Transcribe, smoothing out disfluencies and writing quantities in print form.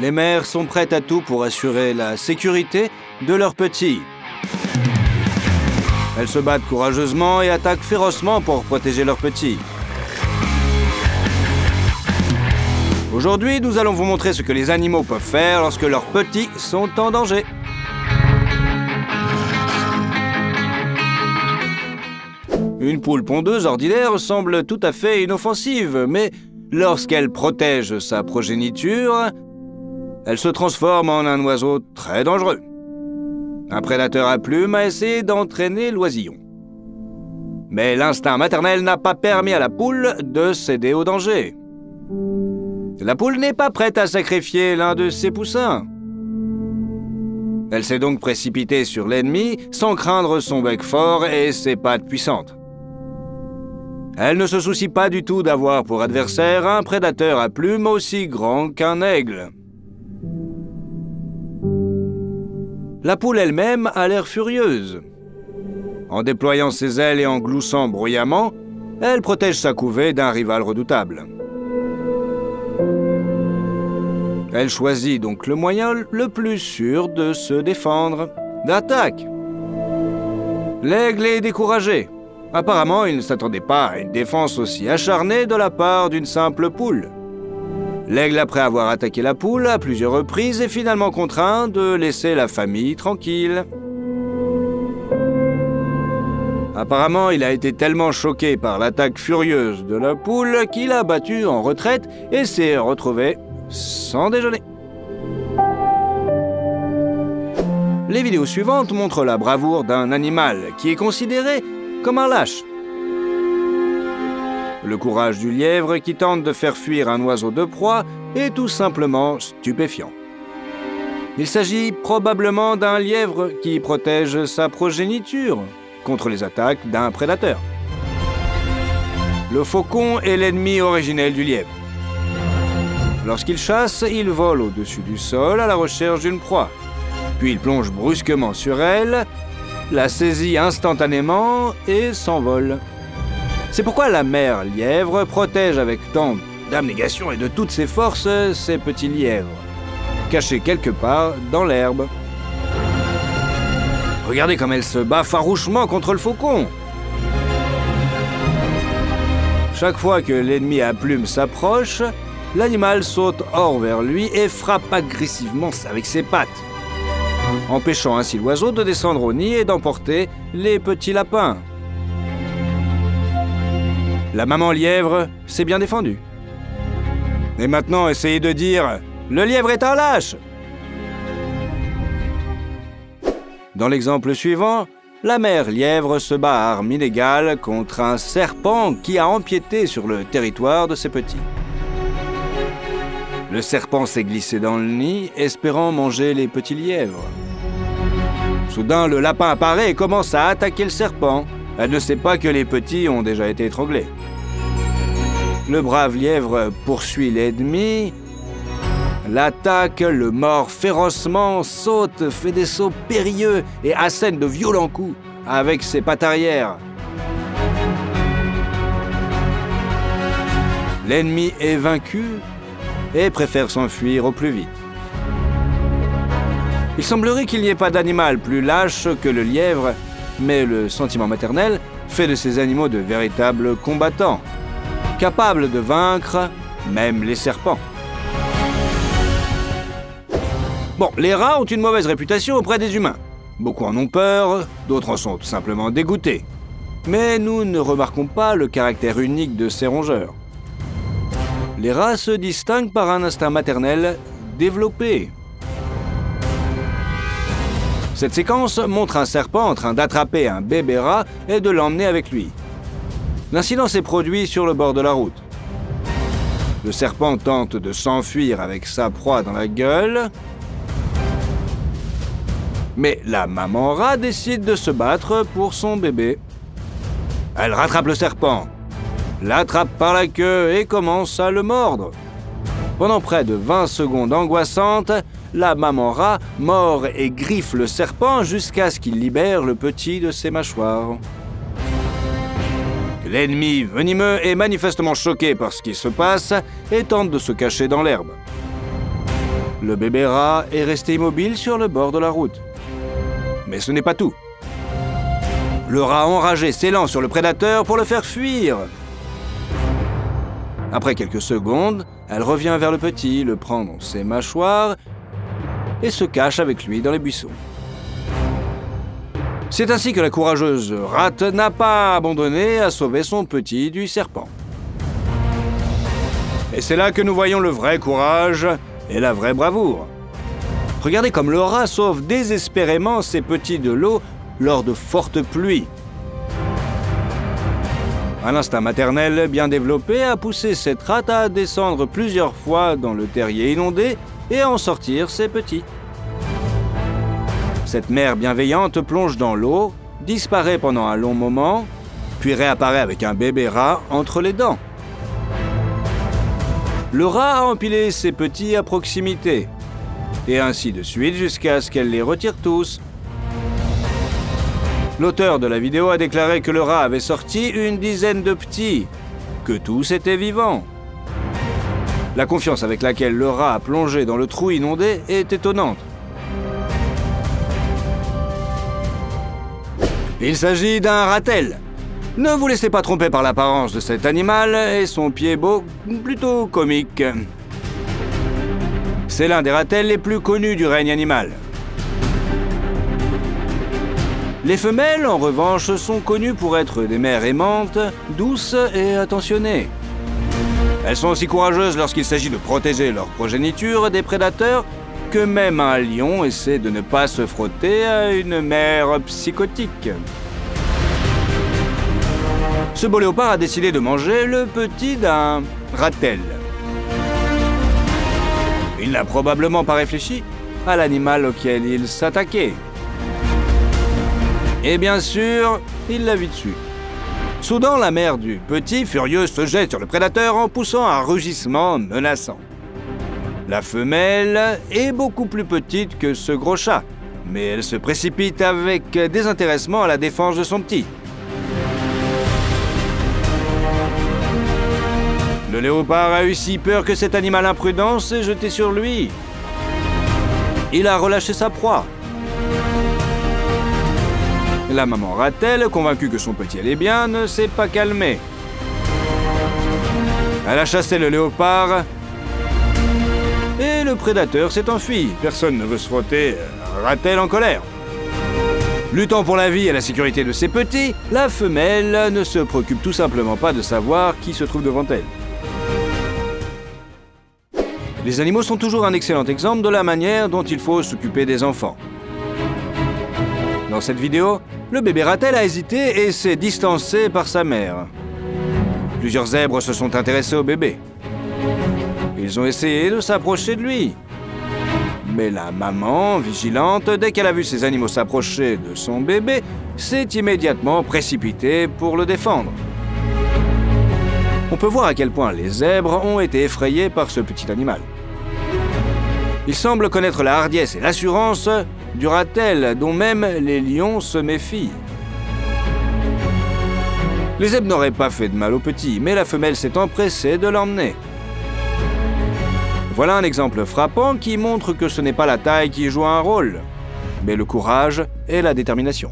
Les mères sont prêtes à tout pour assurer la sécurité de leurs petits. Elles se battent courageusement et attaquent férocement pour protéger leurs petits. Aujourd'hui, nous allons vous montrer ce que les animaux peuvent faire lorsque leurs petits sont en danger. Une poule pondeuse ordinaire semble tout à fait inoffensive, mais lorsqu'elle protège sa progéniture, elle se transforme en un oiseau très dangereux. Un prédateur à plumes a essayé d'entraîner l'oisillon. Mais l'instinct maternel n'a pas permis à la poule de céder au danger. La poule n'est pas prête à sacrifier l'un de ses poussins. Elle s'est donc précipitée sur l'ennemi sans craindre son bec fort et ses pattes puissantes. Elle ne se soucie pas du tout d'avoir pour adversaire un prédateur à plumes aussi grand qu'un aigle. La poule elle-même a l'air furieuse. En déployant ses ailes et en gloussant bruyamment, elle protège sa couvée d'un rival redoutable. Elle choisit donc le moyen le plus sûr de se défendre. D'attaque. L'aigle est découragé. Apparemment, il ne s'attendait pas à une défense aussi acharnée de la part d'une simple poule. L'aigle, après avoir attaqué la poule à plusieurs reprises, est finalement contraint de laisser la famille tranquille. Apparemment, il a été tellement choqué par l'attaque furieuse de la poule qu'il a battu en retraite et s'est retrouvé sans déjeuner. Les vidéos suivantes montrent la bravoure d'un animal qui est considéré comme un lâche. Le courage du lièvre qui tente de faire fuir un oiseau de proie est tout simplement stupéfiant. Il s'agit probablement d'un lièvre qui protège sa progéniture contre les attaques d'un prédateur. Le faucon est l'ennemi originel du lièvre. Lorsqu'il chasse, il vole au-dessus du sol à la recherche d'une proie. Puis il plonge brusquement sur elle, la saisit instantanément et s'envole. C'est pourquoi la mère lièvre protège avec tant d'abnégation et de toutes ses forces ses petits lièvres, cachés quelque part dans l'herbe. Regardez comme elle se bat farouchement contre le faucon. Chaque fois que l'ennemi à plumes s'approche, l'animal saute hors vers lui et frappe agressivement avec ses pattes, empêchant ainsi l'oiseau de descendre au nid et d'emporter les petits lapins. La maman lièvre s'est bien défendue. Et maintenant, essayez de dire « Le lièvre est un lâche !» Dans l'exemple suivant, la mère lièvre se bat à armes inégales contre un serpent qui a empiété sur le territoire de ses petits. Le serpent s'est glissé dans le nid, espérant manger les petits lièvres. Soudain, le lapin apparaît et commence à attaquer le serpent. Elle ne sait pas que les petits ont déjà été étranglés. Le brave lièvre poursuit l'ennemi, l'attaque, le mord férocement, saute, fait des sauts périlleux et assène de violents coups avec ses pattes arrière. L'ennemi est vaincu et préfère s'enfuir au plus vite. Il semblerait qu'il n'y ait pas d'animal plus lâche que le lièvre, mais le sentiment maternel fait de ces animaux de véritables combattants, capables de vaincre même les serpents. Bon, les rats ont une mauvaise réputation auprès des humains. Beaucoup en ont peur, d'autres en sont tout simplement dégoûtés. Mais nous ne remarquons pas le caractère unique de ces rongeurs. Les rats se distinguent par un instinct maternel développé. Cette séquence montre un serpent en train d'attraper un bébé rat et de l'emmener avec lui. L'incident s'est produit sur le bord de la route. Le serpent tente de s'enfuir avec sa proie dans la gueule. Mais la maman rat décide de se battre pour son bébé. Elle rattrape le serpent, l'attrape par la queue et commence à le mordre. Pendant près de 20 secondes angoissantes, la maman rat mord et griffe le serpent jusqu'à ce qu'il libère le petit de ses mâchoires. L'ennemi venimeux est manifestement choqué par ce qui se passe et tente de se cacher dans l'herbe. Le bébé rat est resté immobile sur le bord de la route. Mais ce n'est pas tout. Le rat enragé s'élance sur le prédateur pour le faire fuir. Après quelques secondes, elle revient vers le petit, le prend dans ses mâchoires et se cache avec lui dans les buissons. C'est ainsi que la courageuse rate n'a pas abandonné à sauver son petit du serpent. Et c'est là que nous voyons le vrai courage et la vraie bravoure. Regardez comme le rat sauve désespérément ses petits de l'eau lors de fortes pluies. Un instinct maternel bien développé a poussé cette rate à descendre plusieurs fois dans le terrier inondé et à en sortir ses petits. Cette mère bienveillante plonge dans l'eau, disparaît pendant un long moment, puis réapparaît avec un bébé rat entre les dents. Le rat a empilé ses petits à proximité, et ainsi de suite jusqu'à ce qu'elle les retire tous. L'auteur de la vidéo a déclaré que le rat avait sorti une dizaine de petits, que tous étaient vivants. La confiance avec laquelle le rat a plongé dans le trou inondé est étonnante. Il s'agit d'un ratel. Ne vous laissez pas tromper par l'apparence de cet animal et son pied beau, plutôt comique. C'est l'un des ratels les plus connus du règne animal. Les femelles, en revanche, sont connues pour être des mères aimantes, douces et attentionnées. Elles sont aussi courageuses lorsqu'il s'agit de protéger leur progéniture des prédateurs que même un lion essaie de ne pas se frotter à une mère psychotique. Ce beau léopard a décidé de manger le petit d'un ratel. Il n'a probablement pas réfléchi à l'animal auquel il s'attaquait. Et bien sûr, il l'a vite su. Soudain, la mère du petit, furieuse, se jette sur le prédateur en poussant un rugissement menaçant. La femelle est beaucoup plus petite que ce gros chat, mais elle se précipite avec désintéressement à la défense de son petit. Le léopard a eu si peur que cet animal imprudent s'est jeté sur lui. Il a relâché sa proie. La maman ratel, convaincue que son petit allait bien, ne s'est pas calmée. Elle a chassé le léopard et le prédateur s'est enfui. Personne ne veut se frotter à un ratel en colère. Luttant pour la vie et la sécurité de ses petits, la femelle ne se préoccupe tout simplement pas de savoir qui se trouve devant elle. Les animaux sont toujours un excellent exemple de la manière dont il faut s'occuper des enfants. Dans cette vidéo, le bébé ratel a hésité et s'est distancé par sa mère. Plusieurs zèbres se sont intéressés au bébé. Ils ont essayé de s'approcher de lui. Mais la maman, vigilante, dès qu'elle a vu ces animaux s'approcher de son bébé, s'est immédiatement précipitée pour le défendre. On peut voir à quel point les zèbres ont été effrayés par ce petit animal. Ils semblent connaître la hardiesse et l'assurance du ratel, dont même les lions se méfient. Les zèbres n'auraient pas fait de mal au petit, mais la femelle s'est empressée de l'emmener. Voilà un exemple frappant qui montre que ce n'est pas la taille qui joue un rôle, mais le courage et la détermination.